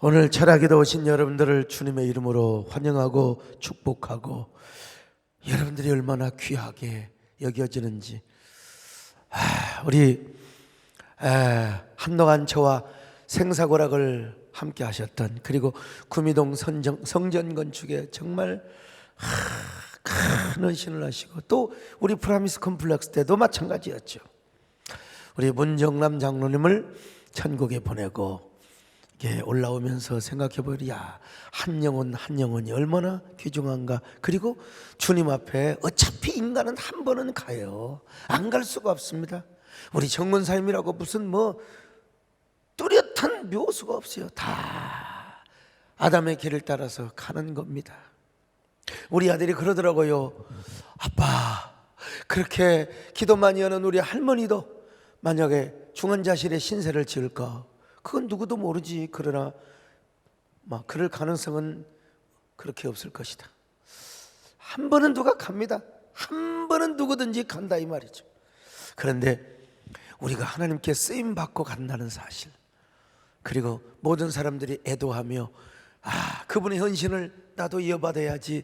오늘 철학에도 오신 여러분들을 주님의 이름으로 환영하고 축복하고, 여러분들이 얼마나 귀하게 여겨지는지. 우리 한동안 저와 생사고락을 함께 하셨던, 그리고 구미동 성전 건축에 정말 큰 헌신을 하시고, 또 우리 프라미스 컴플렉스 때도 마찬가지였죠. 우리 문정남 장로님을 천국에 보내고 이게 올라오면서 생각해보니, 한 영혼 한 영혼이 얼마나 귀중한가. 그리고 주님 앞에 어차피 인간은 한 번은 가요. 안 갈 수가 없습니다. 우리 정문사님이라고 무슨 뚜렷한 묘수가 없어요. 다 아담의 길을 따라서 가는 겁니다. 우리 아들이 그러더라고요. 아빠, 그렇게 기도 많이 하는 우리 할머니도 만약에 중환자실에 신세를 지을까? 그건 누구도 모르지. 그러나 그럴 가능성은 그렇게 없을 것이다. 한 번은 누가 갑니다. 한 번은 누구든지 간다, 이 말이죠. 그런데 우리가 하나님께 쓰임받고 간다는 사실, 그리고 모든 사람들이 애도하며 그분의 헌신을 나도 이어받아야지,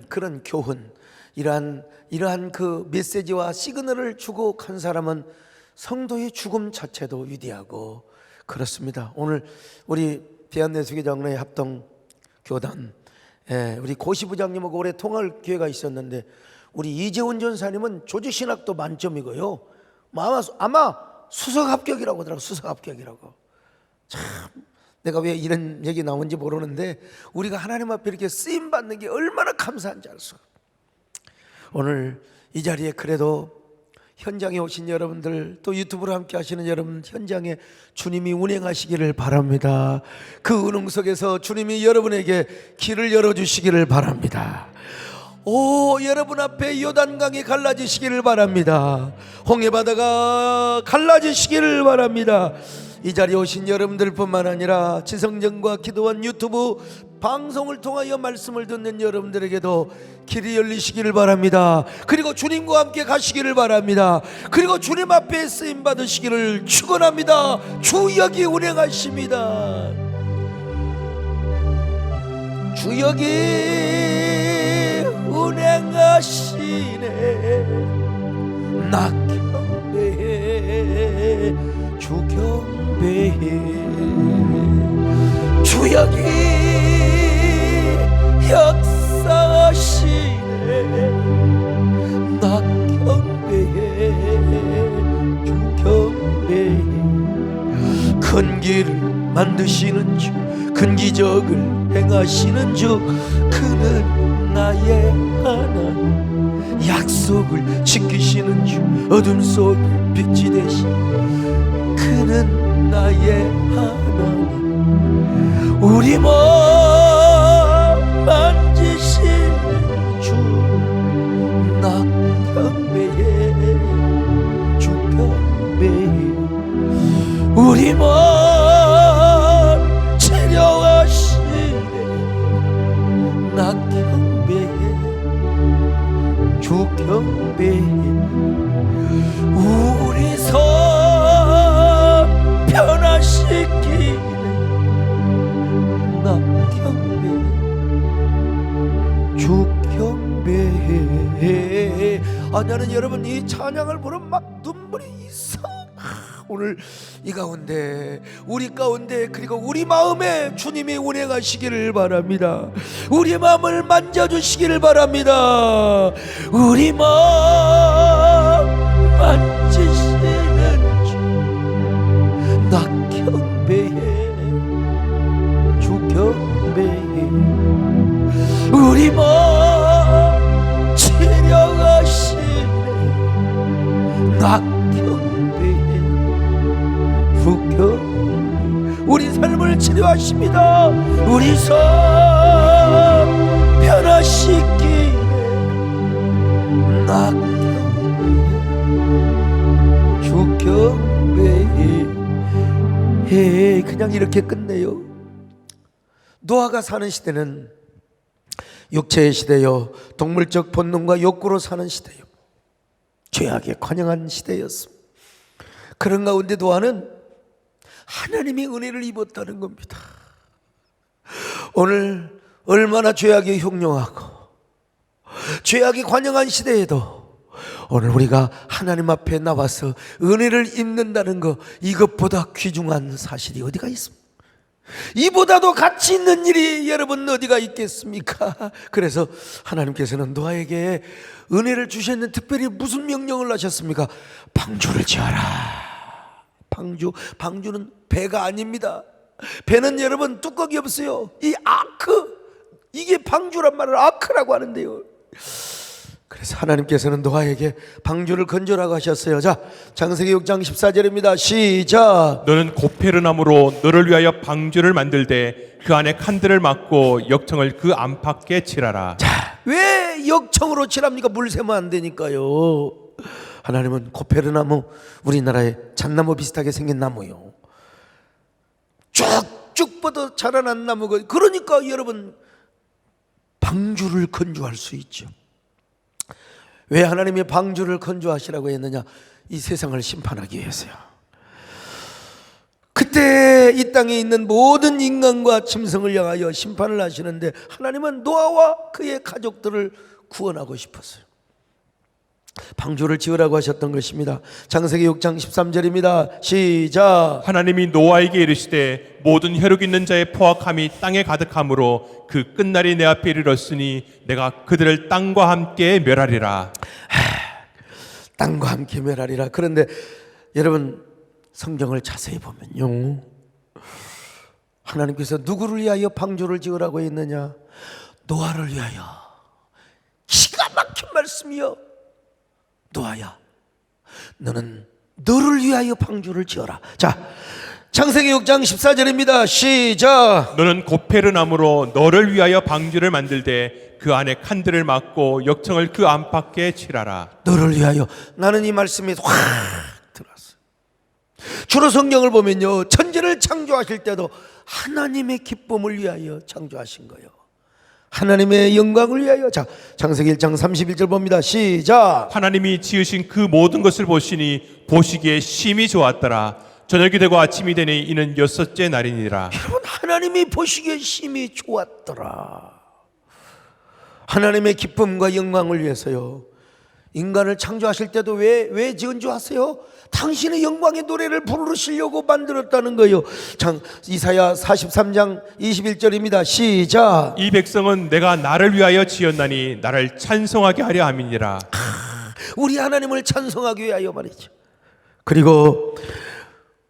그런 교훈, 이러한 그 메시지와 시그널을 주고 간 사람은 성도의 죽음 자체도 위대하고 그렇습니다. 오늘 우리 대한내수교 장로의 합동교단, 우리 고시부장님하고 오래 통할 기회가 있었는데, 우리 이재훈 전사님은 조직신학도 만점이고요, 아마 수석 합격이라고 하더라고요. 수석 합격이라고. 참, 내가 왜 이런 얘기 나온지 모르는데, 우리가 하나님 앞에 이렇게 쓰임받는 게 얼마나 감사한지 알 수가. 오늘 이 자리에 그래도 현장에 오신 여러분들, 또 유튜브로 함께 하시는 여러분, 현장에 주님이 운행하시기를 바랍니다. 그 운행 속에서 주님이 여러분에게 길을 열어주시기를 바랍니다. 여러분 앞에 요단강이 갈라지시기를 바랍니다. 홍해바다가 갈라지시기를 바랍니다. 이 자리에 오신 여러분들뿐만 아니라 지성전과 기도원 유튜브 방송을 통하여 말씀을 듣는 여러분들에게도 길이 열리시기를 바랍니다. 그리고 주님과 함께 가시기를 바랍니다. 그리고 주님 앞에 쓰임 받으시기를 축원합니다. 주역이 운행하십니다. 주역이 운행하시네. 낙경배에 주경배에 주역이 역사하시네. 낙경배에 주경배에 큰 길을 만드시는 주, 큰 기적을 행하시는 주, 그는 나의 하나님. 약속을 지키시는 주, 어둠 속에 빛이 되신 그는 나의 하나님. 우리 몸 만지시는 주, 낙경배에 주경배에 우리 몸 치료하시네. 낙경배에 주경배에 우리 손 변화시키네. 낙경배에 주경배에 나는 여러분 이 찬양을 부르면 막 눈물이 있어. 오늘 이 가운데, 우리 가운데, 그리고 우리 마음에 주님이 운행하시기를 바랍니다. 우리 마음을 만져주시기를 바랍니다. 우리 마음 만지시는 주, 낙경배에 주경배에 우리 마음 치료하시네. 낙경배에 주경 우리 삶을 치료하십니다. 우리 삶 변화시키네. 낙경배에 주경배에 그냥 이렇게 끝내요. 노아가 사는 시대는 육체의 시대요, 동물적 본능과 욕구로 사는 시대요, 죄악에 관영한 시대였습니다. 그런 가운데 노아는 하나님의 은혜를 입었다는 겁니다. 오늘 얼마나 죄악이 흉흉하고 죄악이 관영한 시대에도 오늘 우리가 하나님 앞에 나와서 은혜를 입는다는 것, 이것보다 귀중한 사실이 어디가 있습니까? 이보다도 가치 있는 일이 여러분 어디가 있겠습니까? 그래서 하나님께서는 노아에게 은혜를 주셨는데 특별히 무슨 명령을 하셨습니까? 방주를 지어라. 방주는 배가 아닙니다. 배는 여러분 뚜껑이 없어요. 이 아크, 이게 방주란 말을 아크라고 하는데요. 그래서 하나님께서는 노아에게 방주를 건조라고 하셨어요. 자, 창세기 6장 14절입니다. 시작. 너는 고페르나무로 너를 위하여 방주를 만들되 그 안에 칸들을 막고 역청을 그 안팎에 칠하라. 자, 왜 역청으로 칠합니까? 물 세면 안 되니까요. 하나님은 고페르나무, 우리나라의 잣나무 비슷하게 생긴 나무요, 쭉쭉 뻗어 자라난 나무가, 그러니까 여러분 방주를 건조할 수 있죠. 왜 하나님이 방주를 건조하시라고 했느냐? 이 세상을 심판하기 위해서요. 그때 이 땅에 있는 모든 인간과 짐승을 향하여 심판을 하시는데 하나님은 노아와 그의 가족들을 구원하고 싶었어요. 방주를 지으라고 하셨던 것입니다. 창세기 6장 13절입니다. 시작. 하나님이 노아에게 이르시되 모든 혈육 있는 자의 포악함이 땅에 가득함으로 그 끝날이 내 앞에 이르렀으니 내가 그들을 땅과 함께 멸하리라. 땅과 함께 멸하리라. 그런데 여러분 성경을 자세히 보면요, 하나님께서 누구를 위하여 방주를 지으라고 했느냐? 노아를 위하여. 기가 막힌 말씀이요. 노아야, 너는 너를 위하여 방주를 지어라. 자, 창세기 6장 14절입니다. 시작. 너는 고페르나무로 너를 위하여 방주를 만들되 그 안에 칸들을 막고 역청을 그 안팎에 칠하라. 너를 위하여. 나는 이 말씀이 확 들어왔어요. 주로 성경을 보면요, 천지를 창조하실 때도 하나님의 기쁨을 위하여 창조하신 거예요. 하나님의 영광을 위하여. 자, 창세기 1장 31절 봅니다. 시작. 하나님이 지으신 그 모든 것을 보시니 보시기에 심히 좋았더라. 저녁이 되고 아침이 되니 이는 6째 날이니라. 여러분, 하나님이 보시기에 심히 좋았더라. 하나님의 기쁨과 영광을 위해서요. 인간을 창조하실 때도 왜 지은 줄 아세요? 당신의 영광의 노래를 부르시려고 만들었다는 거예요. 이사야 43장 21절입니다. 시작. 이 백성은 내가 나를 위하여 지었나니 나를 찬송하게 하려 함이니라. 우리 하나님을 찬송하기 위하여 말이죠. 그리고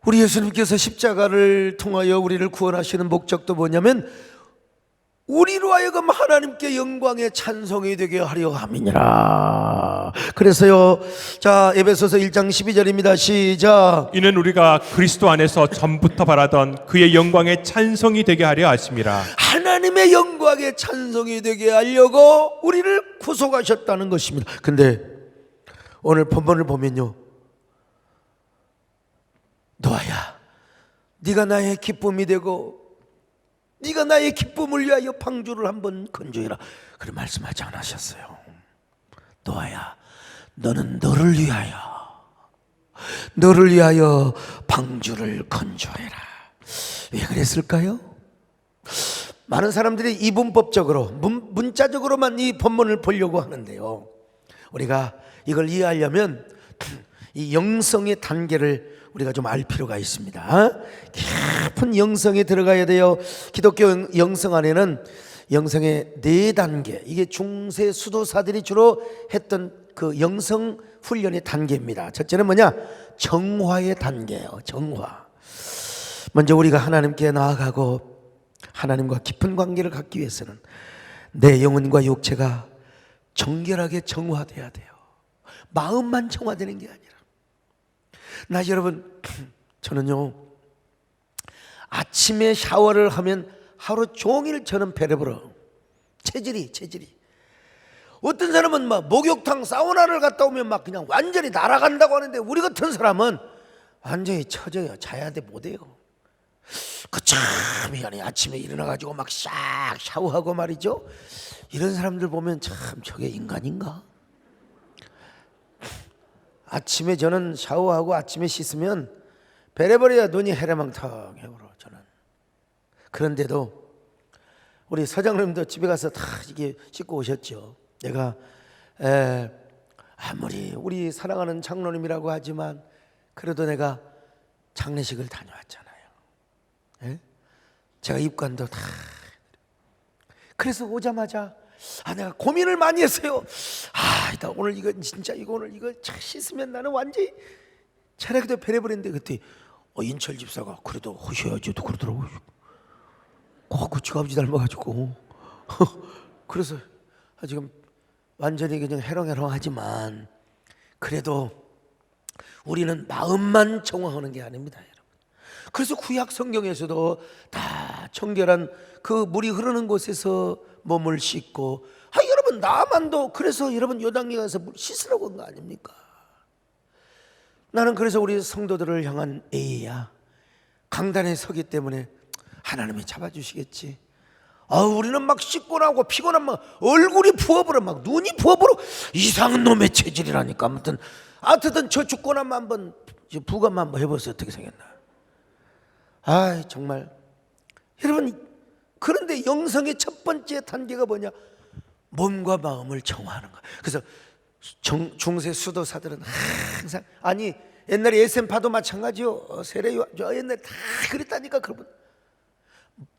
우리 예수님께서 십자가를 통하여 우리를 구원하시는 목적도 뭐냐면 우리로 하여금 하나님께 영광의 찬송이 되게 하려 함이니라. 그래서요, 자, 에베소서 1장 12절입니다. 시작. 이는 우리가 그리스도 안에서 전부터 바라던 그의 영광의 찬송이 되게 하려 하심이라. 하나님의 영광의 찬송이 되게 하려고 우리를 구속하셨다는 것입니다. 근데 오늘 본문을 보면요, 노아야, 네가 나의 기쁨이 되고 네가 나의 기쁨을 위하여 방주를 한번 건조해라. 그런 말씀하지 않으셨어요. 노아야, 너는 너를 위하여 방주를 건조해라. 왜 그랬을까요? 많은 사람들이 이분법적으로 문자적으로만 이 본문을 보려고 하는데요, 우리가 이걸 이해하려면 이 영성의 단계를 우리가 좀 알 필요가 있습니다. 깊은 영성에 들어가야 돼요. 기독교 영성 안에는 영성의 4단계, 이게 중세 수도사들이 주로 했던 그 영성 훈련의 단계입니다. 첫째는 뭐냐? 정화의 단계예요. 정화. 먼저 우리가 하나님께 나아가고 하나님과 깊은 관계를 갖기 위해서는 내 영혼과 육체가 정결하게 정화돼야 돼요. 마음만 정화되는 게 아니라. 나 여러분, 저는요, 아침에 샤워를 하면 하루 종일 저는 배를 불어. 체질이. 어떤 사람은 막 목욕탕 사우나를 갔다 오면 막 그냥 완전히 날아간다고 하는데, 우리 같은 사람은 완전히 처져요. 자야 돼, 못 해요. 그 참 미안해. 아침에 일어나가지고 막 싹 샤워하고 말이죠. 이런 사람들 보면 참 저게 인간인가? 아침에 저는 샤워하고 아침에 씻으면 베레버려야 눈이 해레망탕해버려 저는. 그런데도 우리 서장님도 집에 가서 다 이게 씻고 오셨죠. 내가 아무리 우리 사랑하는 장로님이라고 하지만 그래도 내가 장례식을 다녀왔잖아요. 예? 제가 입관도 다. 그래서 오자마자 내가 고민을 많이 했어요. 나 오늘 이거 진짜 오늘 이거 씻으면 나는 완전히 차라리도 배려버렸는데 그때 인철 집사가 그래도 하셔야지 또 그러더라고요. 그 지갑지 닮아가지고 그래서 지금 완전히 그냥 해롱해롱하지만 그래도 우리는 마음만 정화하는 게 아닙니다, 여러분. 그래서 구약 성경에서도 다 정결한 그 물이 흐르는 곳에서 몸을 씻고 여러분 나만도 그래서 여러분 요단강에 가서 물 씻으라고 한 거 아닙니까? 나는 그래서 우리 성도들을 향한 A야. 강단에 서기 때문에 하나님이 잡아주시겠지. 우리는 막 씻고 나고 피곤하면 얼굴이 부어버려, 막 눈이 부어버려. 이상한 놈의 체질이라니까. 아무튼 저 죽고 나면 한번 부감만 한번 해보세요. 어떻게 생겼나. 정말 여러분, 그런데 영성의 첫 번째 단계가 뭐냐? 몸과 마음을 정화하는 거야. 그래서 중세 수도사들은 항상 옛날에 SM파도 마찬가지요. 세례요 옛날에 다 그랬다니까. 그러면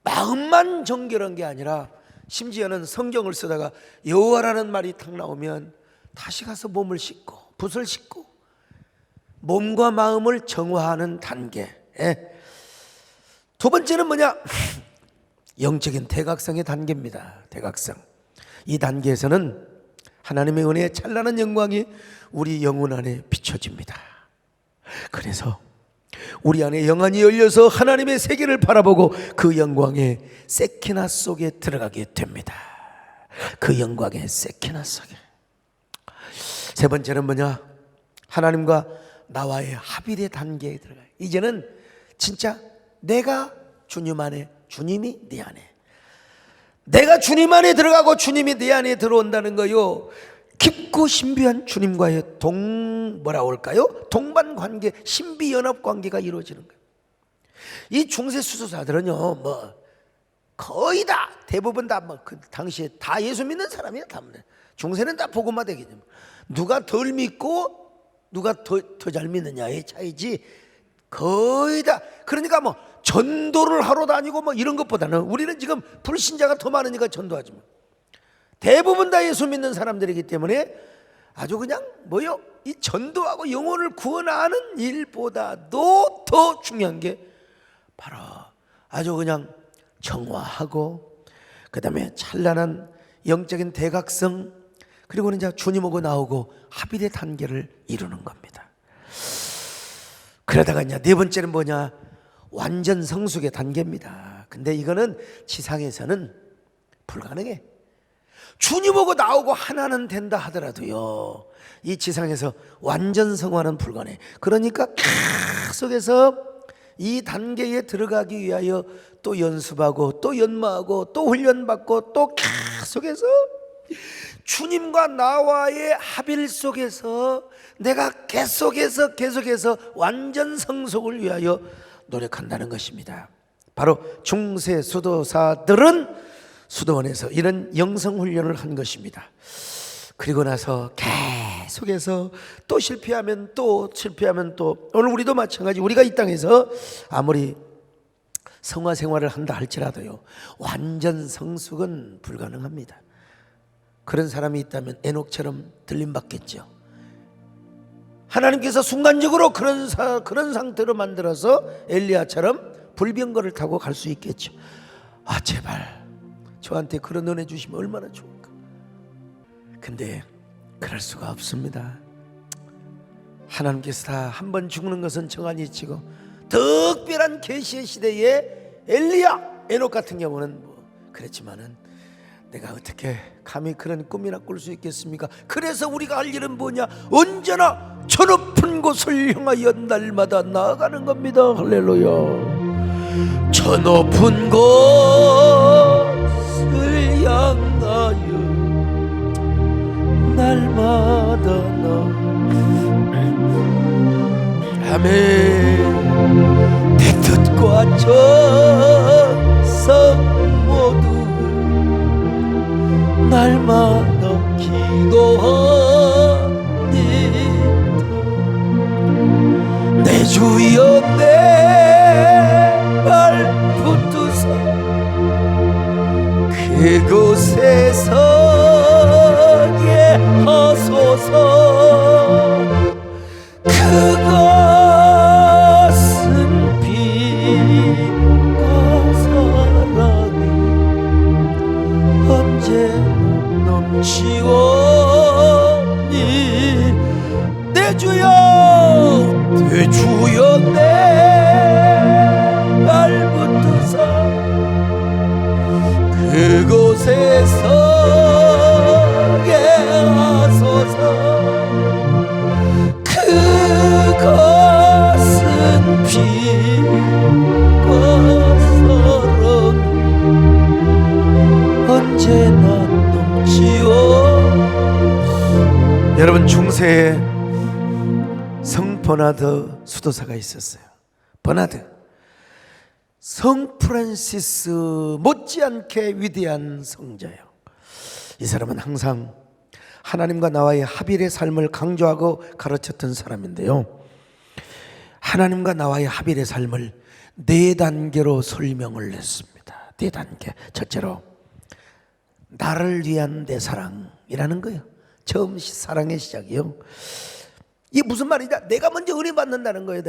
마음만 정결한 게 아니라 심지어는 성경을 쓰다가 여호와라는 말이 탁 나오면 다시 가서 몸을 씻고 붓을 씻고 몸과 마음을 정화하는 단계. 두 번째는 뭐냐? 영적인 대각성의 단계입니다. 대각성. 이 단계에서는 하나님의 은혜의 찬란한 영광이 우리 영혼 안에 비춰집니다. 그래서 우리 안에 영안이 열려서 하나님의 세계를 바라보고 그 영광의 세키나 속에 들어가게 됩니다. 그 영광의 세키나 속에. 세 번째는 뭐냐? 하나님과 나와의 합일의 단계에 들어가요. 이제는 진짜 내가 주님 안에, 주님이 내 안에, 내가 주님 안에 들어가고 주님이 내 안에 들어온다는 거요. 깊고 신비한 주님과의 동반관계, 신비연합관계가 이루어지는 거예요. 이 중세 수도사들은요, 거의 다, 대부분 다, 그 당시에 다 예수 믿는 사람이야. 다. 중세는 다 복음화 되기 때문에 누가 덜 믿고 누가 더 잘 믿느냐의 차이지, 거의 다. 그러니까 전도를 하러 다니고 이런 것보다는 우리는 지금 불신자가 더 많으니까 전도하지 대부분 다 예수 믿는 사람들이기 때문에 아주 그냥 이 전도하고 영혼을 구원하는 일보다도 더 중요한 게 바로 아주 그냥 정화하고 그 다음에 찬란한 영적인 대각성, 그리고는 이제 주님하고 나오고 합일의 단계를 이루는 겁니다. 그러다가 이제 네 번째는 뭐냐? 완전 성숙의 단계입니다. 근데 이거는 지상에서는 불가능해. 주님하고 나오고 하나는 된다 하더라도요, 이 지상에서 완전 성화는 불가능해. 그러니까 계속해서 이 단계에 들어가기 위하여 또 연습하고 또 연마하고 또 훈련받고 또 계속해서 주님과 나와의 합일 속에서 내가 계속해서 완전 성숙을 위하여 노력한다는 것입니다. 바로 중세 수도사들은 수도원에서 이런 영성훈련을 한 것입니다. 그리고 나서 계속해서 또 실패하면 또 오늘 우리도 마찬가지. 우리가 이 땅에서 아무리 성화 생활을 한다 할지라도요, 완전 성숙은 불가능합니다. 그런 사람이 있다면 에녹처럼 들림받겠죠. 하나님께서 순간적으로 그런 상태로 만들어서 엘리야처럼 불병거를 타고 갈 수 있겠죠. 제발 저한테 그런 은혜 주시면 얼마나 좋을까. 근데 그럴 수가 없습니다. 하나님께서 다 한 번 죽는 것은 정한이 있지고, 특별한 계시의 시대에 엘리야, 에녹 같은 경우는 그랬지만은 내가 어떻게 감히 그런 꿈이나 꿀 수 있겠습니까? 그래서 우리가 할 일은 뭐냐? 언제나 저 높은 곳을 향하여 날마다 나아가는 겁니다. 할렐루야. 저 높은 곳을 향하여 날마다 아멘. 내 뜻과 정성 모두 그곳에 서게 하소서. 그것은 빛과 사랑이 언제나 넘치오니 내 주여 내 주여 날 붙드사 그곳에 서게 하소서. 그것은 빛과 사랑이 언제나 넘치오. 여러분, 중세에 성 버나드 수도사가 있었어요. 버나드. 성 프란시스 못지않게 위대한 성자예요. 이 사람은 항상 하나님과 나와의 합일의 삶을 강조하고 가르쳤던 사람인데요, 하나님과 나와의 합일의 삶을 4단계로 설명을 했습니다. 4단계. 첫째로 나를 위한 내 사랑이라는 거예요. 처음 사랑의 시작이요. 이게 무슨 말이냐? 내가 먼저 은혜 받는다는 거예요.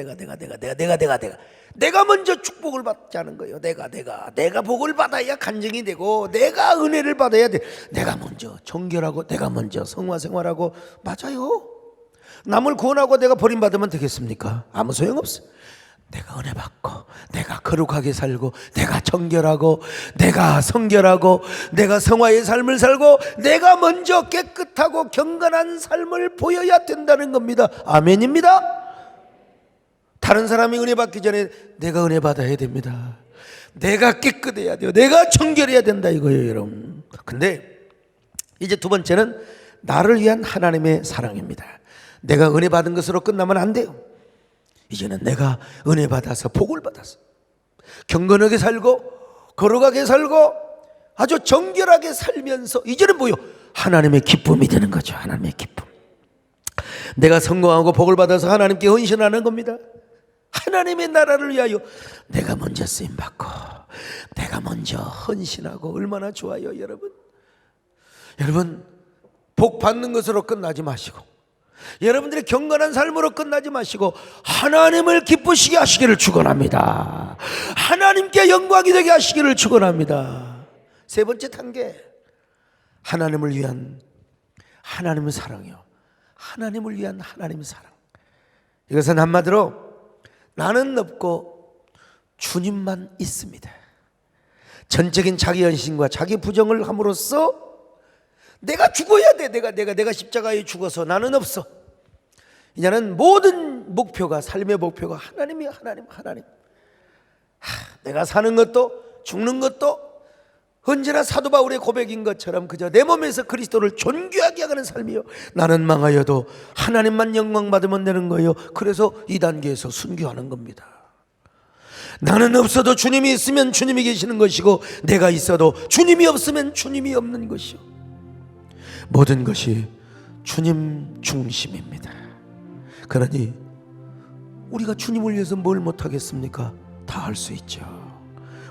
내가 먼저 축복을 받자는 거예요. 내가 복을 받아야 간증이 되고, 내가 은혜를 받아야 돼. 내가 먼저 정결하고, 내가 먼저 성화 생활하고. 맞아요. 남을 구원하고 내가 버림받으면 되겠습니까? 아무 소용없어. 내가 은혜 받고, 내가 거룩하게 살고, 내가 정결하고, 내가 성결하고, 내가 성화의 삶을 살고, 내가 먼저 깨끗하고 경건한 삶을 보여야 된다는 겁니다. 아멘입니다. 다른 사람이 은혜 받기 전에 내가 은혜 받아야 됩니다. 내가 깨끗해야 돼요. 내가 정결해야 된다 이거예요, 여러분. 근데 이제 두 번째는 나를 위한 하나님의 사랑입니다. 내가 은혜 받은 것으로 끝나면 안 돼요. 이제는 내가 은혜 받아서 복을 받아서 경건하게 살고 거룩하게 살고 아주 정결하게 살면서 이제는 뭐요? 하나님의 기쁨이 되는 거죠. 하나님의 기쁨. 내가 성공하고 복을 받아서 하나님께 헌신하는 겁니다. 하나님의 나라를 위하여 내가 먼저 쓰임받고 내가 먼저 헌신하고. 얼마나 좋아요, 여러분. 여러분, 복 받는 것으로 끝나지 마시고, 여러분들의 경건한 삶으로 끝나지 마시고 하나님을 기쁘시게 하시기를 축원합니다. 하나님께 영광이 되게 하시기를 축원합니다. 세 번째 단계, 하나님을 위한 하나님의 사랑이요. 하나님을 위한 하나님의 사랑. 이것은 한마디로 나는 없고 주님만 있습니다. 전적인 자기 헌신과 자기 부정을 함으로써 내가 죽어야 돼. 내가 십자가에 죽어서 나는 없어. 이제는 모든 목표가, 삶의 목표가 하나님이야. 하나님. 내가 사는 것도 죽는 것도 언제나 사도 바울의 고백인 것처럼 그저 내 몸에서 그리스도를 존귀하게 하는 삶이요. 나는 망하여도 하나님만 영광 받으면 되는 거예요. 그래서 이 단계에서 순교하는 겁니다. 나는 없어도 주님이 있으면 주님이 계시는 것이고, 내가 있어도 주님이 없으면 주님이 없는 것이요. 모든 것이 주님 중심입니다. 그러니 우리가 주님을 위해서 뭘 못하겠습니까? 다 할 수 있죠.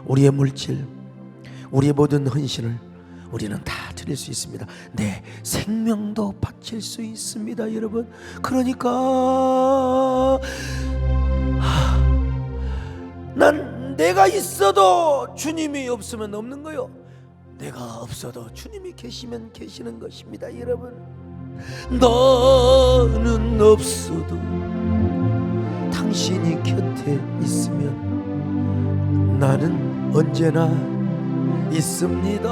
우리의 물질, 우리의 모든 헌신을 우리는 다 드릴 수 있습니다. 내 생명도 바칠 수 있습니다, 여러분. 그러니까 난 내가 있어도 주님이 없으면 없는 거요. 내가 없어도 주님이 계시면 계시는 것입니다, 여러분. 너는 없어도 당신이 곁에 있으면 나는 언제나 있습니다.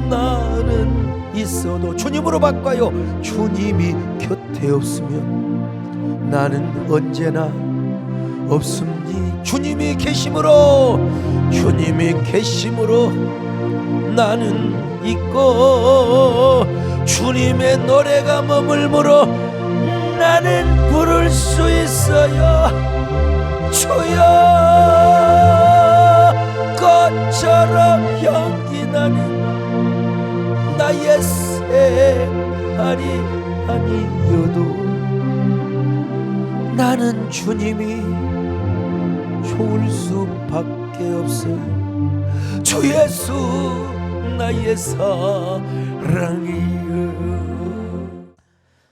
나는 있어도 주님으로 바꿔요. 주님이 곁에 없으면 나는 언제나 없습니다. 주님이 계심으로 나는 있고, 주님의 노래가 머물므로 나는 부를 수 있어요. 주여, 꽃처럼 향기 나는 나의 생활이 아니어도 나는 주님이 좋을 수밖에 없어요. 주 예수 나의 사랑이여.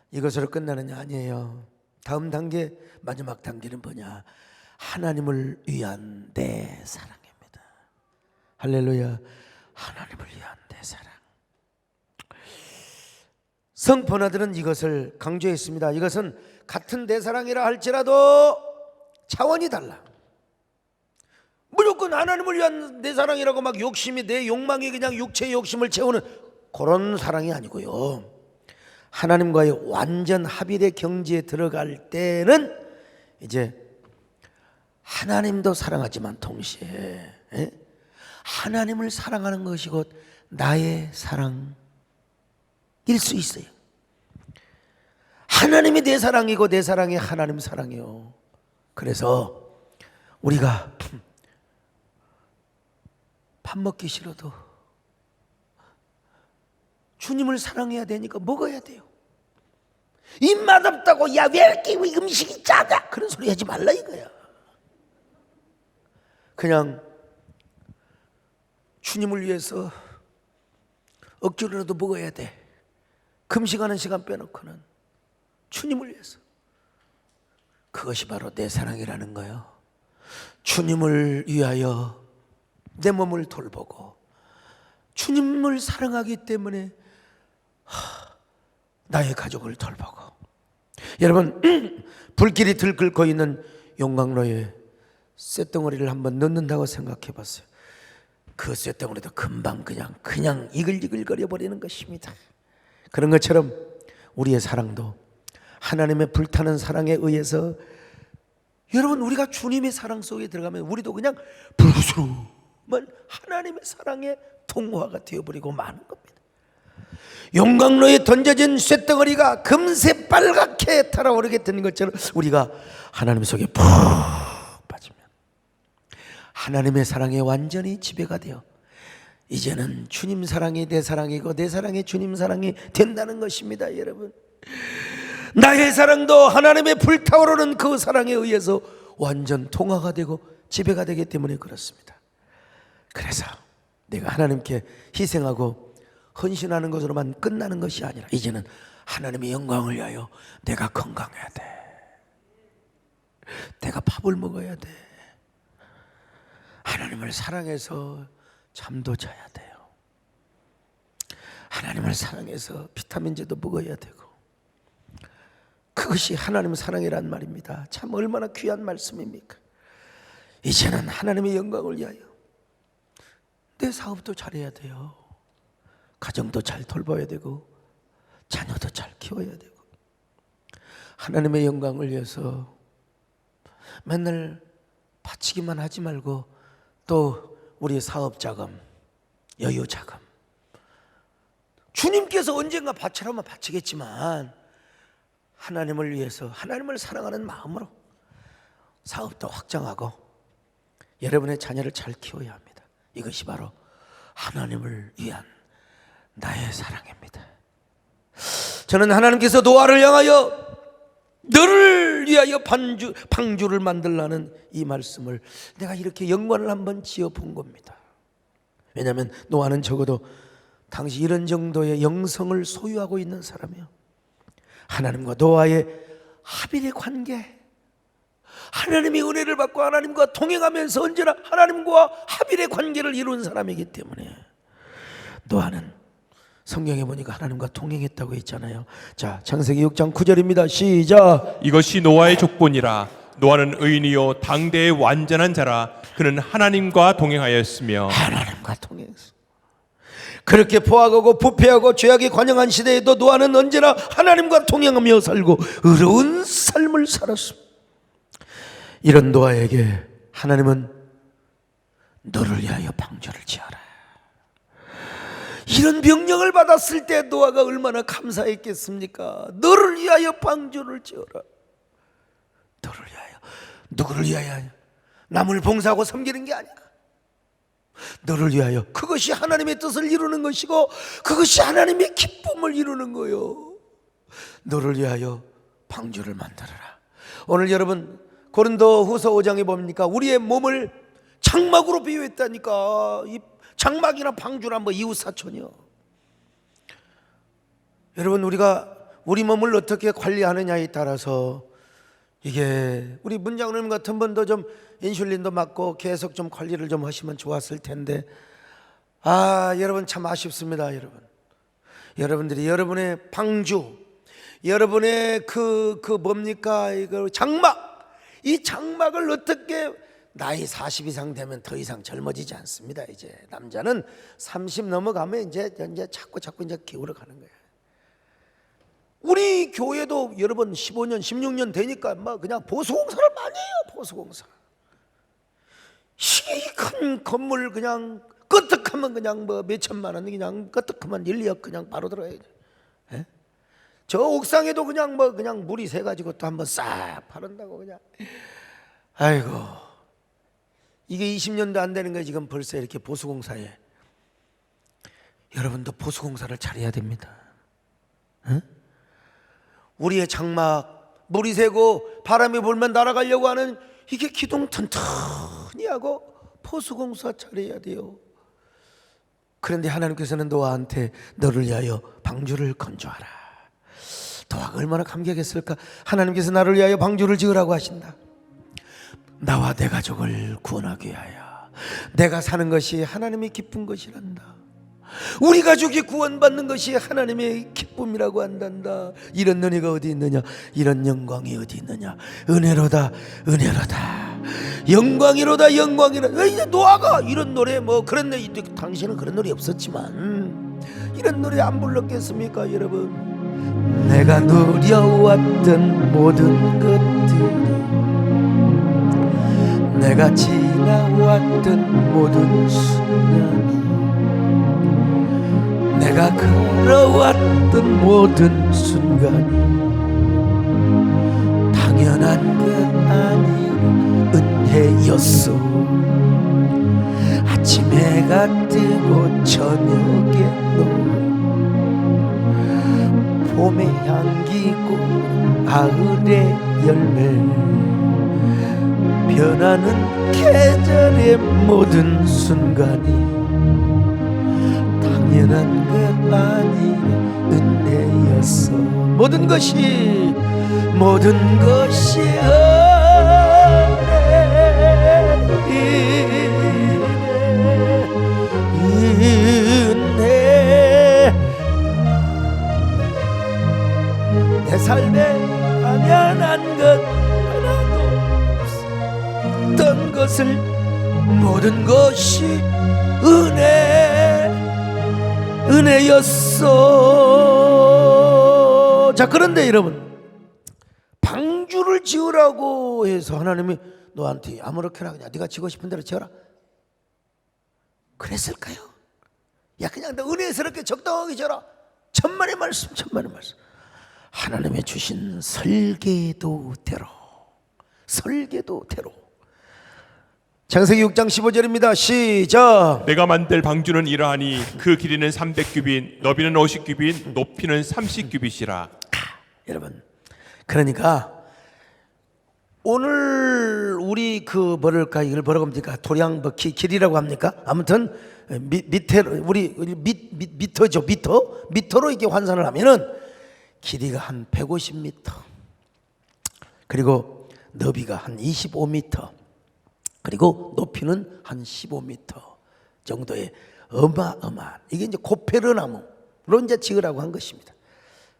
이것으로 끝나느냐? 아니에요. 다음 단계, 마지막 단계는 뭐냐? 하나님을 위한 내 사랑입니다. 할렐루야. 하나님을 위한 내 사랑. 성포나들은 이것을 강조했습니다. 이것은 같은 내 사랑이라 할지라도 차원이 달라. 무조건 하나님을 위한 내 사랑이라고 막 욕심이, 내 욕망이 그냥 육체의 욕심을 채우는 그런 사랑이 아니고요. 하나님과의 완전 합일의 경지에 들어갈 때는 이제 하나님도 사랑하지만 동시에 하나님을 사랑하는 것이 곧 나의 사랑일 수 있어요. 하나님이 내 사랑이고 내 사랑이 하나님 사랑이요. 그래서 우리가 밥 먹기 싫어도 주님을 사랑해야 되니까 먹어야 돼요. 입맛 없다고 야 왜 이렇게 음식이 짜다 그런 소리 하지 말라 이거야. 그냥 주님을 위해서 억지로라도 먹어야 돼. 금식하는 시간 빼놓고는 주님을 위해서. 그것이 바로 내 사랑이라는 거예요. 주님을 위하여 내 몸을 돌보고 주님을 사랑하기 때문에 나의 가족을 돌보고. 여러분, 불길이 들끓고 있는 용광로에 쇳덩어리를 한번 넣는다고 생각해 봤어요. 그 쇳덩어리도 금방 그냥 이글이글거려 버리는 것입니다. 그런 것처럼 우리의 사랑도 하나님의 불타는 사랑에 의해서, 여러분, 우리가 주님의 사랑 속에 들어가면 우리도 그냥 불스름한 하나님의 사랑의 동화가 되어버리고 마는 겁니다. 용광로에 던져진 쇳덩어리가 금세 빨갛게 달아오르게 되는 것처럼 우리가 하나님 속에 푹 빠지면 하나님의 사랑에 완전히 지배가 되어 이제는 주님 사랑이 내 사랑이고 내 사랑이 주님 사랑이 된다는 것입니다. 여러분, 나의 사랑도 하나님의 불타오르는 그 사랑에 의해서 완전 통화가 되고 지배가 되기 때문에 그렇습니다. 그래서 내가 하나님께 희생하고 헌신하는 것으로만 끝나는 것이 아니라 이제는 하나님의 영광을 위하여 내가 건강해야 돼. 내가 밥을 먹어야 돼. 하나님을 사랑해서 잠도 자야 돼요. 하나님을 사랑해서 비타민제도 먹어야 되고. 그것이 하나님 사랑이란 말입니다. 참 얼마나 귀한 말씀입니까? 이제는 하나님의 영광을 위하여 내 사업도 잘해야 돼요. 가정도 잘 돌봐야 되고 자녀도 잘 키워야 되고 하나님의 영광을 위해서 맨날 바치기만 하지 말고 또 우리의 사업 자금, 여유 자금, 주님께서 언젠가 바치라면 바치겠지만 하나님을 위해서 하나님을 사랑하는 마음으로 사업도 확장하고 여러분의 자녀를 잘 키워야 합니다. 이것이 바로 하나님을 위한 나의 사랑입니다. 저는 하나님께서 노아를 향하여 너를 위하여 방주를 만들라는 이 말씀을 내가 이렇게 연관을 한번 지어 본 겁니다. 왜냐하면 노아는 적어도 당시 이런 정도의 영성을 소유하고 있는 사람이에요. 하나님과 노아의 합일의 관계, 하나님의 은혜를 받고 하나님과 동행하면서 언제나 하나님과 합일의 관계를 이룬 사람이기 때문에 노아는 성경에 보니까 하나님과 동행했다고 했잖아요. 자, 창세기 6장 9절입니다. 시작. 이것이 노아의 족본이라. 노아는 의인이요 당대의 완전한 자라. 그는 하나님과 동행하였으며. 하나님과 동행했어. 그렇게 포악하고 부패하고 죄악에 관영한 시대에도 노아는 언제나 하나님과 동행하며 살고 의로운 삶을 살았습니다. 이런 노아에게 하나님은 너를 위하여 방주를 지어라, 이런 명령을 받았을 때 노아가 얼마나 감사했겠습니까? 너를 위하여 방주를 지어라. 너를 위하여. 누구를 위하여? 남을 봉사하고 섬기는 게 아니야. 너를 위하여. 그것이 하나님의 뜻을 이루는 것이고 그것이 하나님의 기쁨을 이루는 거요. 너를 위하여 방주를 만들어라. 오늘 여러분 고린도 후서 5장에 봅니까? 우리의 몸을 장막으로 비유했다니까. 이 장막이나 방주나 뭐 이웃 사촌이요. 여러분, 우리가 우리 몸을 어떻게 관리하느냐에 따라서 이게 우리 문장님 같은 분도 좀 인슐린도 맞고 계속 좀 관리를 좀 하시면 좋았을 텐데, 여러분 참 아쉽습니다. 여러분들이 여러분의 방주, 여러분의 뭡니까 이거 장막, 이 장막을 어떻게, 나이 40 이상 되면 더 이상 젊어지지 않습니다. 이제 남자는 30 넘어가면 이제 자꾸 이제 기울어 가는 거예요. 우리 교회도 여러분 15년 16년 되니까 막 그냥 보수공사를 많이 해요. 보수공사. 이 큰 건물 그냥 끄떡하면 그냥 뭐 몇천만 원, 그냥 끄떡하면 1, 2억 그냥 바로 들어야 돼. 예? 저 옥상에도 그냥 뭐 그냥 물이 새 가지고 또 한번 싹 파른다고 그냥. 아이고, 이게 20년도 안 되는 거예요. 지금 벌써 이렇게 보수공사에. 여러분도 보수공사를 잘해야 됩니다. 예? 우리의 장막, 물이 새고 바람이 불면 날아가려고 하는 이게 기둥 튼튼히 하고 보수공사 잘해야 돼요. 그런데 하나님께서는 노아한테 너를 위하여 방주를 건조하라. 노아가 얼마나 감격했을까. 하나님께서 나를 위하여 방주를 지으라고 하신다. 나와 내 가족을 구원하기 위하여. 내가 사는 것이 하나님의 기쁜 것이란다. 우리 가족이 구원받는 것이 하나님의 기쁨이라고 한단다. 이런 은혜가 어디 있느냐, 이런 영광이 어디 있느냐. 은혜로다, 은혜로다, 영광이로다, 영광이로다. 왜 이제 노아가 이런 노래 뭐 그런 노래, 당신은 그런 노래 없었지만 이런 노래 안 불렀겠습니까 여러분? 내가 누려왔던 모든 것들이, 내가 지나왔던 모든 순간이, 내가 걸어왔던 모든 순간이 당연한 것 아닌 은혜였어. 아침 해가 뜨고 저녁에 너, 봄의 향기고 가을의 열매, 변하는 계절의 모든 순간이 당연한 것 아니라 은혜였어. 모든 것이 은혜. 내 삶에 당연한 것 하나도 없었던 것을 모든 것이 은혜였어. 자, 그런데 여러분, 방주를 지으라고 해서 하나님이 너한테 아무렇게나 그냥 네가 지고 싶은 대로 지어라 그랬을까요? 야, 그냥 너 은혜스럽게 적당하게 지어라. 천만의 말씀, 천만의 말씀. 하나님의 주신 설계도대로. 창세기 6장 15절입니다. 시작. 내가 만들 방주는 이러하니 그 길이는 300규빗, 너비는 50규빗, 높이는 30규빗이라. 여러분, 그러니까 오늘 우리 뭐랄까 이걸 뭐라고 합니까? 도량 길이라고 합니까? 아무튼 밑에 우리 미터죠. 미터로 이렇게 환산을 하면은 길이가 한 150m, 그리고 너비가 한 25m, 그리고 높이는 한 15m 정도의 어마어마한, 이게 이제 고페르나무로 이제 지으라고 한 것입니다.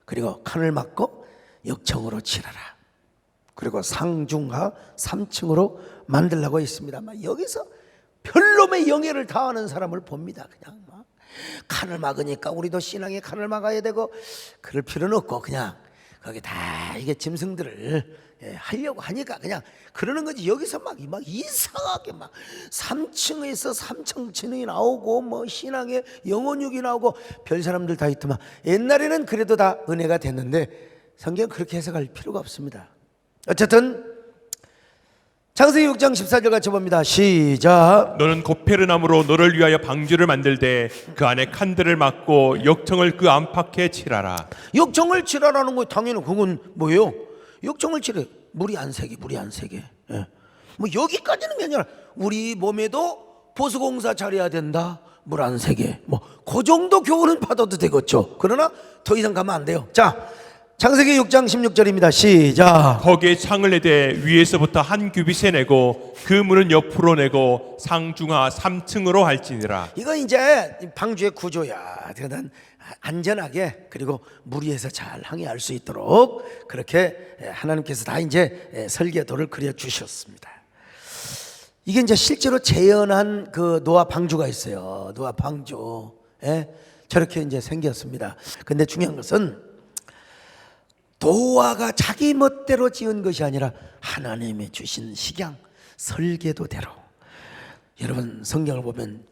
그리고 칸을 막고 역청으로 칠하라. 그리고 상중하 3층으로 만들라고 했습니다. 여기서 별놈의 영예를 다하는 사람을 봅니다. 그냥 막 칸을 막으니까 우리도 신앙에 칸을 막아야 되고 그럴 필요는 없고, 그냥 거기 다 이게 짐승들을 하려고 하니까 그냥 그러는 거지. 여기서 막 이상하게 막 3층에서 3층이 나오고 뭐 신앙의 영혼육이 나오고 별 사람들 다 있더만. 옛날에는 그래도 다 은혜가 됐는데 성경 그렇게 해석할 필요가 없습니다. 어쨌든 창세기 6장 14절 같이 봅니다. 시작. 너는 고페르나무로 너를 위하여 방주를 만들되 그 안에 칸들을 막고 역청을 그 안팎에 칠하라. 역청을 칠하라는 거 당연히 그건 뭐예요? 역청을 칠해. 물이 안 새게. 예. 뭐 여기까지는 아니라 우리 몸에도 보수공사 잘해야 된다. 물 안 새게. 뭐 그 정도 교훈은 받아도 되겠죠. 그러나 더 이상 가면 안 돼요. 자, 창세기 6장 16절입니다. 시작. 거기에 창을 내되 위에서부터 한 규빗에 내고 그 문은 옆으로 내고 상중하 3층으로 할지니라. 이거 이제 방주의 구조야. 그러니까 안전하게 그리고 무리해서 잘 항해할 수 있도록 그렇게 하나님께서 다 이제 설계도를 그려 주셨습니다. 이게 이제 실제로 재현한 그 노아 방주가 있어요. 노아 방주. 예? 저렇게 이제 생겼습니다. 근데 중요한 것은 노아가 자기 멋대로 지은 것이 아니라 하나님이 주신 식양 설계도대로. 여러분 성경을 보면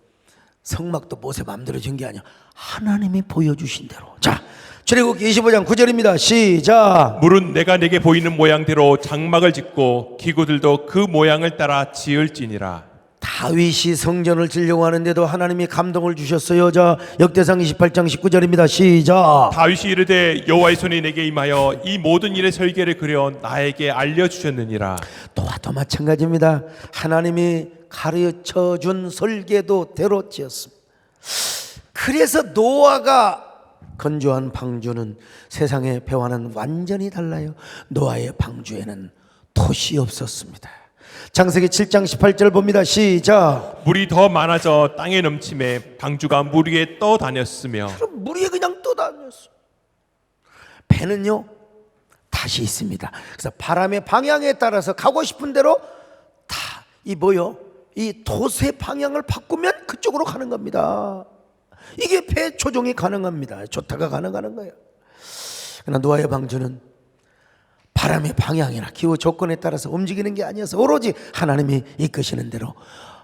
성막도 모세 마음대로 지은 게 아니야. 하나님이 보여주신 대로. 자, 출애굽기 25장 9절입니다. 시작. 물은 내가 내게 보이는 모양대로 장막을 짓고 기구들도 그 모양을 따라 지을지니라. 다윗이 성전을 지려고 하는데도 하나님이 감동을 주셨어요. 자, 역대상 28장 19절입니다. 시작. 다윗이 이르되 여호와의 손이 내게 임하여 이 모든 일의 설계를 그려 나에게 알려주셨느니라. 노아도 마찬가지입니다. 하나님이 가르쳐 준 설계도대로 지었습니다. 그래서 노아가 건조한 방주는 세상의 배와는 완전히 달라요. 노아의 방주에는 돛이 없었습니다. 창세기 7장 18절 봅니다. 시작. 물이 더 많아져 땅에 넘침에 방주가 물 위에 떠다녔으며. 그럼 물 위에 그냥 떠다녔어. 배는요 다시 있습니다. 그래서 바람의 방향에 따라서 가고 싶은 대로 다 이 돛의 방향을 바꾸면 그쪽으로 가는 겁니다. 이게 배 조종이 가능합니다. 조타가 가능한 거예요. 그러나 노아의 방주는 바람의 방향이나 기후 조건에 따라서 움직이는 게 아니어서 오로지 하나님이 이끄시는 대로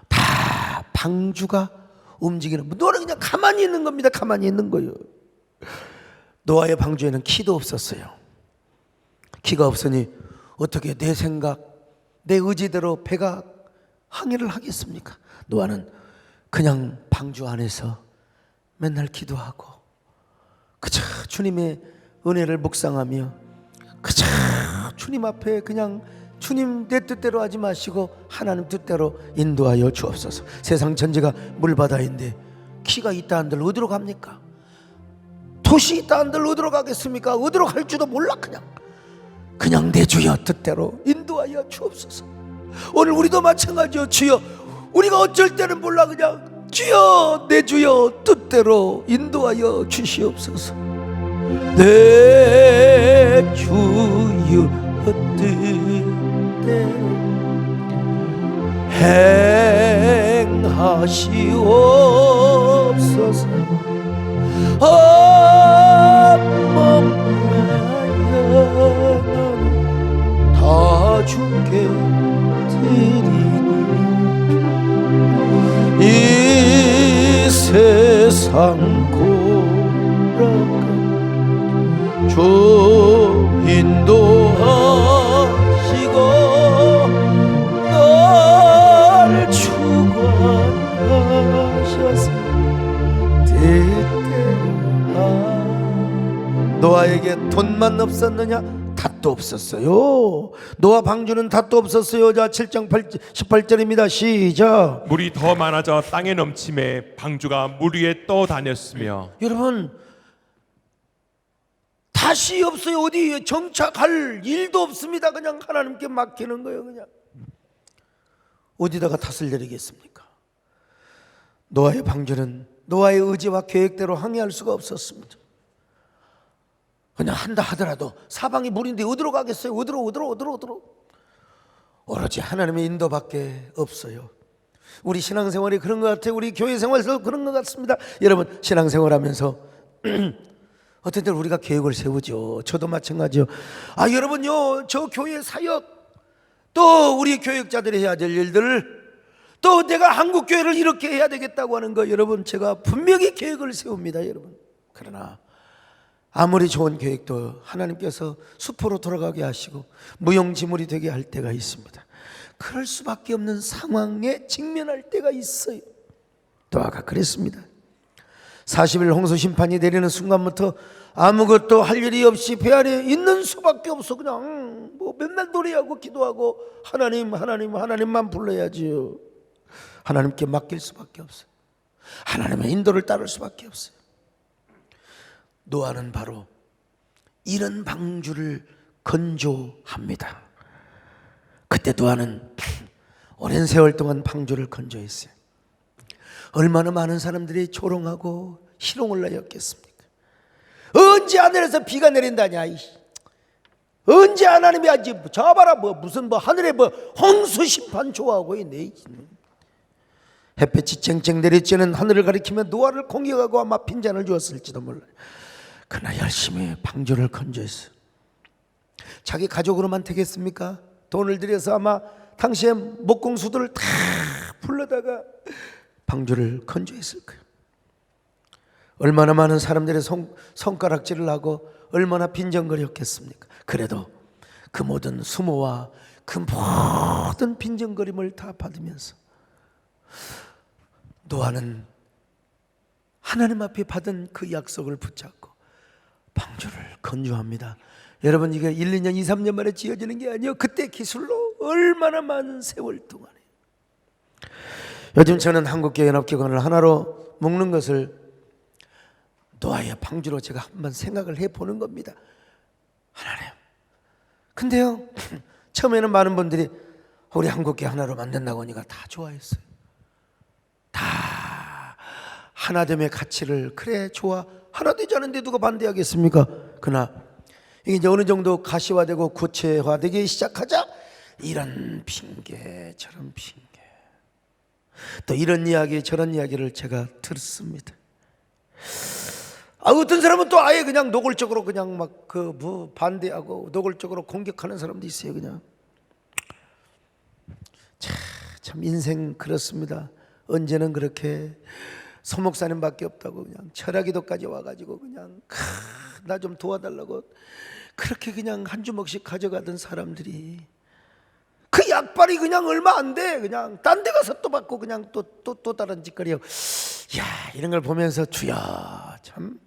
다 방주가 움직이는. 노아는 그냥 가만히 있는 겁니다. 가만히 있는 거예요. 노아의 방주에는 키도 없었어요. 키가 없으니 어떻게 내 생각, 내 의지대로 배가 항해를 하겠습니까? 노아는 그냥 방주 안에서 맨날 기도하고 그저 주님의 은혜를 묵상하며 그저 주님 앞에 그냥 주님 내 뜻대로 하지 마시고 하나님 뜻대로 인도하여 주옵소서. 세상 전체가 물바다인데 키가 있다 한들 어디로 갑니까? 돛이 있다 한들 어디로 가겠습니까? 어디로 갈 줄도 몰라. 그냥 내 주여 뜻대로 인도하여 주옵소서. 오늘 우리도 마찬가지요. 주여, 우리가 어쩔 때는 몰라. 그냥 주여 내 주여 뜻대로 인도하여 주시옵소서. 내 주여 뜻대로 행하시옵소서. 다 주께 드리니 이 세상 고락가 주 인도하시고 날 주관하셔서 때때라. 노아에게 돈만 없었느냐? 닷도 없었어요. 노아 방주는 닷도 없었어요. 자, 7장 18절입니다. 시작. 물이 더 많아져 땅에 넘침에 방주가 물 위에 떠다녔으며. 여러분, 다시 없어요. 어디 정착할 일도 없습니다. 그냥 하나님께 맡기는 거예요. 그냥 어디다가 탓을 내리겠습니까? 노아의 방주는 노아의 의지와 계획대로 항해할 수가 없었습니다. 그냥 한다 하더라도 사방이 물인데 어디로 가겠어요? 어디로 오로지 하나님의 인도밖에 없어요. 우리 신앙생활이 그런 것 같아요. 우리 교회 생활에서 그런 것 같습니다. 여러분, 신앙생활하면서 어떤 때는 우리가 계획을 세우죠. 저도 마찬가지요. 여러분요, 저 교회 사역, 또 우리 교육자들이 해야 될 일들, 또 내가 한국 교회를 이렇게 해야 되겠다고 하는 거, 여러분, 제가 분명히 계획을 세웁니다. 여러분, 그러나 아무리 좋은 계획도 하나님께서 숲으로 돌아가게 하시고 무용지물이 되게 할 때가 있습니다. 그럴 수밖에 없는 상황에 직면할 때가 있어요. 노아가 그랬습니다. 40일 홍수 심판이 내리는 순간부터 아무것도 할 일이 없이 배 안에 있는 수밖에 없어. 그냥 뭐 맨날 노래하고 기도하고 하나님만 불러야지요. 하나님께 맡길 수밖에 없어요. 하나님의 인도를 따를 수밖에 없어요. 노아는 바로 이런 방주를 건조합니다. 그때 노아는 오랜 세월 동안 방주를 건조했어요. 얼마나 많은 사람들이 조롱하고 희롱을 하였겠습니까? 언제 하늘에서 비가 내린다냐? 언제 하나님이 아직 저봐라 무슨 하늘에 홍수 심판 좋아하고 있네. 햇볕이 쨍쨍 내리쬐는 하늘을 가리키며 노아를 공격하고 아마 빈잔을 주었을지도 몰라요. 그러나 열심히 방주를 건조했어요. 자기 가족으로만 되겠습니까? 돈을 들여서 아마 당시에 목공수들을 다 불러다가 방주를 건조했을 거예요. 얼마나 많은 사람들의 손가락질을 하고 얼마나 빈정거렸겠습니까? 그래도 그 모든 수모와 그 모든 빈정거림을 다 받으면서 노아는 하나님 앞에 받은 그 약속을 붙잡고 방주를 건조합니다. 여러분, 이게 1, 2년, 2, 3년 만에 지어지는 게 아니에요. 그때 기술로 얼마나 많은 세월 동안에. 요즘 저는 한국교회연합기관을 하나로 묶는 것을 노아의 방주로 제가 한번 생각을 해보는 겁니다. 하나님, 근데요 처음에는 많은 분들이 우리 한국교회 하나로 만든다고 하니까 다 좋아했어요. 다 하나됨의 가치를 그래 좋아, 하나 되지 않은데 누가 반대하겠습니까? 그러나 이게 이제 어느 정도 가시화되고 구체화되기 시작하자 이런 핑계 저런 핑계 또 이런 이야기 저런 이야기를 제가 들었습니다. 어떤 사람은 또 아예 그냥 노골적으로 그냥 막 반대하고 노골적으로 공격하는 사람도 있어요. 그냥 참 인생 그렇습니다. 언제는 그렇게 소목사님밖에 없다고 그냥 철학기도까지 와가지고 그냥 나 좀 도와달라고 그렇게 그냥 한 주먹씩 가져가던 사람들이 그 약발이 그냥 얼마 안 돼. 그냥 딴 데 가서 또 받고 그냥 또 다른 짓거리하고. 야, 이런 걸 보면서 주여, 참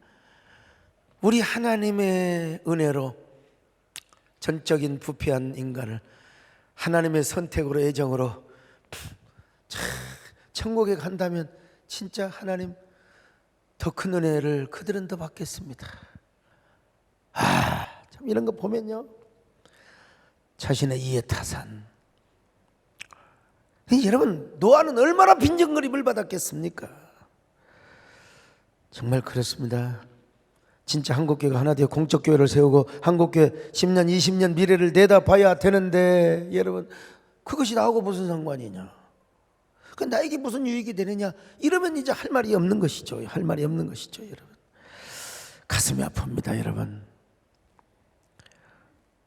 우리 하나님의 은혜로 전적인 부패한 인간을 하나님의 선택으로 애정으로 천국에 간다면 진짜 하나님 더 큰 은혜를 그들은 더 받겠습니다. 참 이런 거 보면요 자신의 이해 타산. 여러분, 노아는 얼마나 빈정거림을 받았겠습니까? 정말 그렇습니다. 진짜 한국교회가 하나 되어 공적교회를 세우고 한국교회 10년 20년 미래를 내다봐야 되는데 여러분, 그것이 나하고 무슨 상관이냐, 그 나에게 무슨 유익이 되느냐, 이러면 이제 할 말이 없는 것이죠. 할 말이 없는 것이죠. 여러분, 가슴이 아픕니다. 여러분,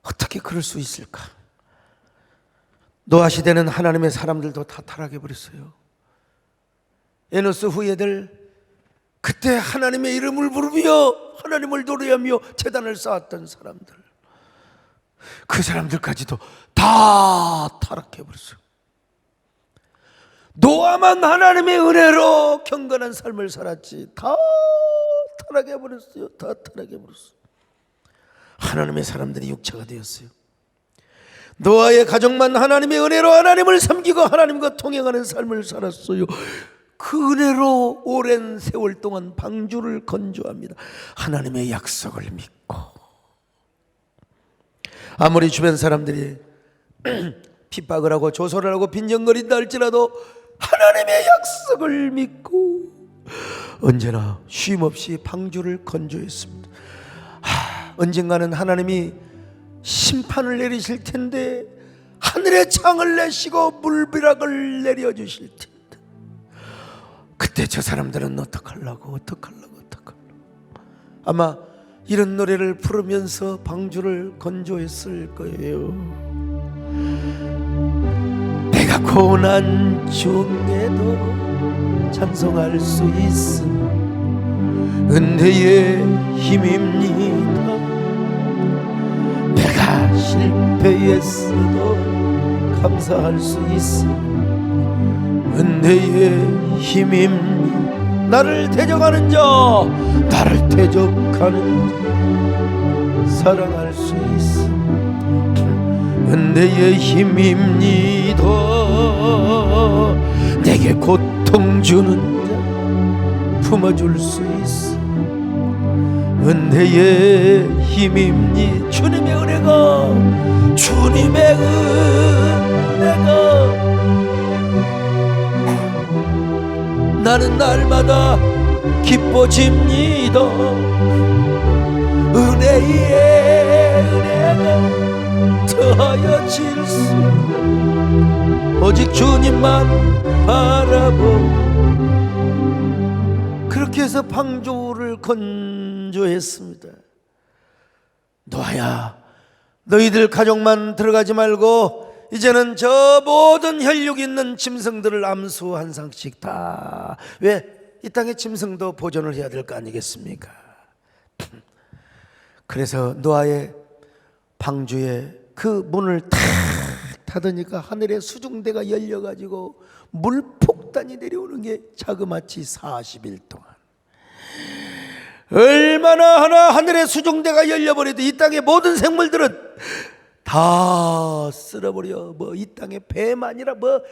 어떻게 그럴 수 있을까? 노아 시대는 하나님의 사람들도 다 타락해 버렸어요. 에노스 후예들, 그때 하나님의 이름을 부르며 하나님을 노래하며 제단을 쌓았던 사람들, 그 사람들까지도 다 타락해 버렸어요. 노아만 하나님의 은혜로 경건한 삶을 살았지 다 타락해 버렸어요. 다 타락해 버렸어요. 하나님의 사람들이 육체가 되었어요. 노아의 가족만 하나님의 은혜로 하나님을 섬기고 하나님과 통행하는 삶을 살았어요. 그 은혜로 오랜 세월 동안 방주를 건조합니다. 하나님의 약속을 믿고. 아무리 주변 사람들이 핍박을 하고 조소를 하고 빈정거린다 할지라도 하나님의 약속을 믿고 언제나 쉼없이 방주를 건조했습니다. 언젠가는 하나님이 심판을 내리실 텐데, 하늘의 창을 내시고 물비락을 내려주실 텐데, 그때 저 사람들은 어떡하려고 아마 이런 노래를 부르면서 방주를 건조했을 거예요. 내가 고난 중에도 찬송할 수 있음 은혜의 힘입니다. 내가 실패했어도 감사할 수 있음 은혜의 힘입니다. 나를 대적하는 자, 나를 대적하는 자 사랑할 수 있어. 은혜의 힘입니다. 내게 고통 주는 자 품어줄 수 있어. 은혜의 힘입니다. 주님의 은혜가, 주님의 은혜가 나는 날마다 기뻐집니다. 은혜가 더하여 질수 오직 주님만 바라보. 그렇게 해서 방주를 건조했습니다. 노아야, 너희들 가족만 들어가지 말고 이제는 저 모든 혈육 있는 짐승들을 암수 한 쌍씩 다. 왜? 이 땅의 짐승도 보존을 해야 될 거 아니겠습니까? 그래서 노아의 방주에 그 문을 탁 닫으니까 하늘의 수중대가 열려가지고 물폭탄이 내려오는 게 자그마치 40일 동안. 얼마나 하나 하늘의 수중대가 열려버려도 이 땅의 모든 생물들은 다 쓸어버려. 뭐 이 땅의 뱀 아니라 뭐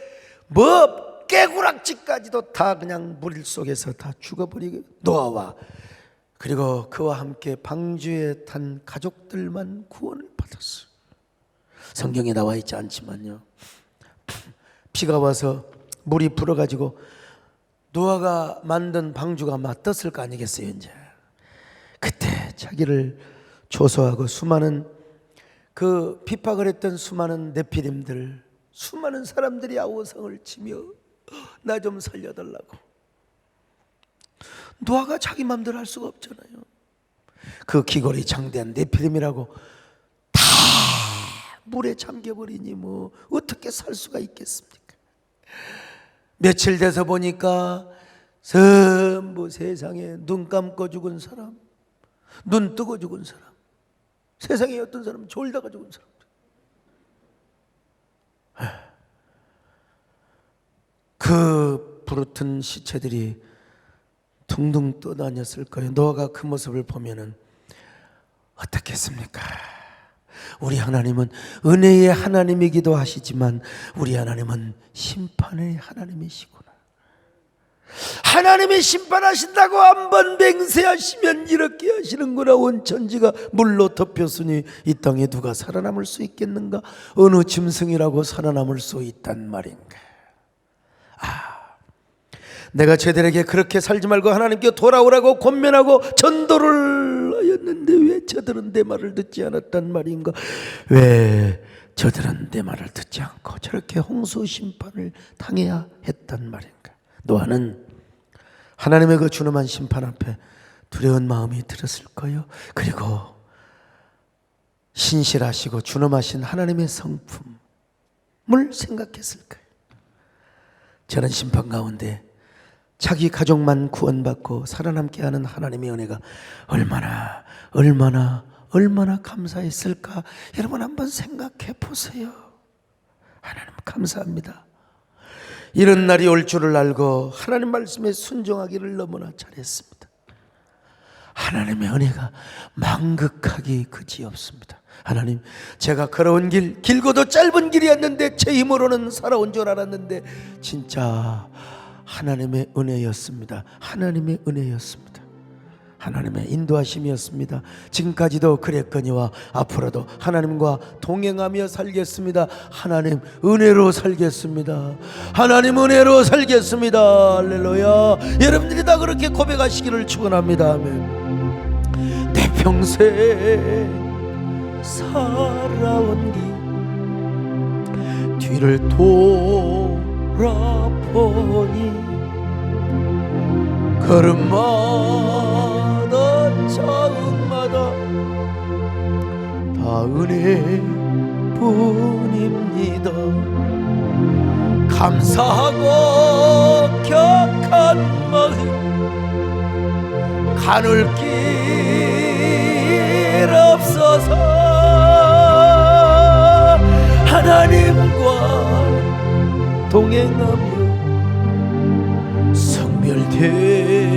깨구락지까지도 다 그냥 물 속에서 다 죽어버리고, 노아와 그리고 그와 함께 방주에 탄 가족들만 구원을 받았어요. 성경에 나와 있지 않지만요, 비가 와서 물이 불어가지고 노아가 만든 방주가 막 떴을 거 아니겠어요. 이제 그때 자기를 조소하고 수많은 그 핍박을 했던 수많은 네피림들, 수많은 사람들이 아우성을 치며 나 좀 살려달라고. 노아가 자기 마음대로 할 수가 없잖아요. 그 기골이 장대한 네피림이라고 다 물에 잠겨버리니 뭐 어떻게 살 수가 있겠습니까? 며칠 돼서 보니까 전부 세상에 눈 감고 죽은 사람, 눈 뜨고 죽은 사람, 세상에 어떤 사람은 졸다가 죽은 사람. 그 부르튼 시체들이 둥둥 떠다녔을 거예요. 노아가 그 모습을 보면은 어떻겠습니까? 우리 하나님은 은혜의 하나님이기도 하시지만 우리 하나님은 심판의 하나님이시구나. 하나님이 심판하신다고 한번 맹세하시면 이렇게 하시는구나. 온 천지가 물로 덮였으니 이 땅에 누가 살아남을 수 있겠는가? 어느 짐승이라고 살아남을 수 있단 말인가? 내가 저들에게 그렇게 살지 말고 하나님께 돌아오라고 권면하고 전도를 하였는데 왜 저들은 내 말을 듣지 않았단 말인가? 왜 저들은 내 말을 듣지 않고 저렇게 홍수 심판을 당해야 했단 말인가? 노아는 하나님의 그 준엄한 심판 앞에 두려운 마음이 들었을 거예요. 그리고 신실하시고 준엄하신 하나님의 성품을 생각했을 거예요. 저는 심판 가운데 자기 가족만 구원받고 살아남게 하는 하나님의 은혜가 얼마나 감사했을까? 여러분 한번 생각해 보세요. 하나님 감사합니다. 이런 날이 올 줄을 알고 하나님 말씀에 순종하기를 너무나 잘했습니다. 하나님의 은혜가 망극하기 그지없습니다. 하나님, 제가 걸어온 길, 길고도 짧은 길이었는데 제 힘으로는 살아온 줄 알았는데 진짜 하나님의 은혜였습니다. 하나님의 은혜였습니다. 하나님의 인도하심이었습니다. 지금까지도 그랬거니와 앞으로도 하나님과 동행하며 살겠습니다. 하나님 은혜로 살겠습니다. 하나님 은혜로 살겠습니다. 할렐루야. 여러분들이 다 그렇게 고백하시기를 축원합니다. 아멘. 내 평생 살아온 길 뒤를 돌아보니 걸음마다 자음마다 다 은혜뿐입니다. 감사하고 격한 마음 가눌 길 없어서 하나님과 동행하며 성별되어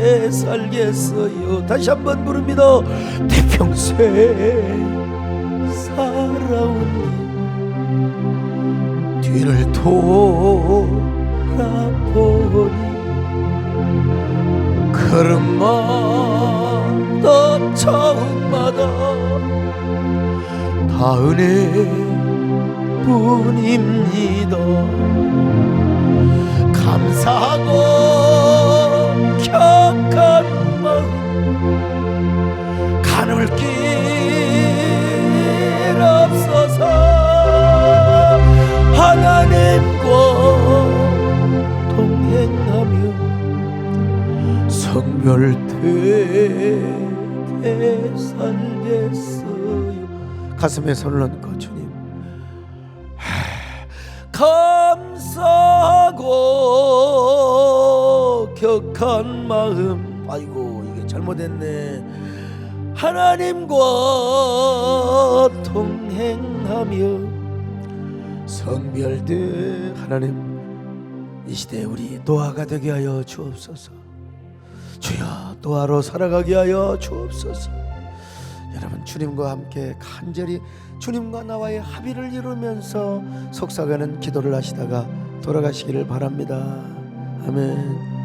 함께 살겠어요. 다시 한번 부릅니다. 대평생 살아온 뒤를 돌아보니 걸음마다 차음마다 다 은혜뿐입니다. 감사하고 격한 마음 가눌 길 없어서 하나님과 동행하며 성별되게 살겠어요. 가슴에 손을 얹고 주님 감사하고 격한 마음, 아이고 이게 잘못했네. 하나님과 동행하며 성별된 하나님, 이 시대에 우리 노아가 되게 하여 주옵소서. 주여 노아로 살아가게 하여 주옵소서. 여러분 주님과 함께 간절히 주님과 나와의 합의를 이루면서 속삭이는 기도를 하시다가 돌아가시기를 바랍니다. 아멘.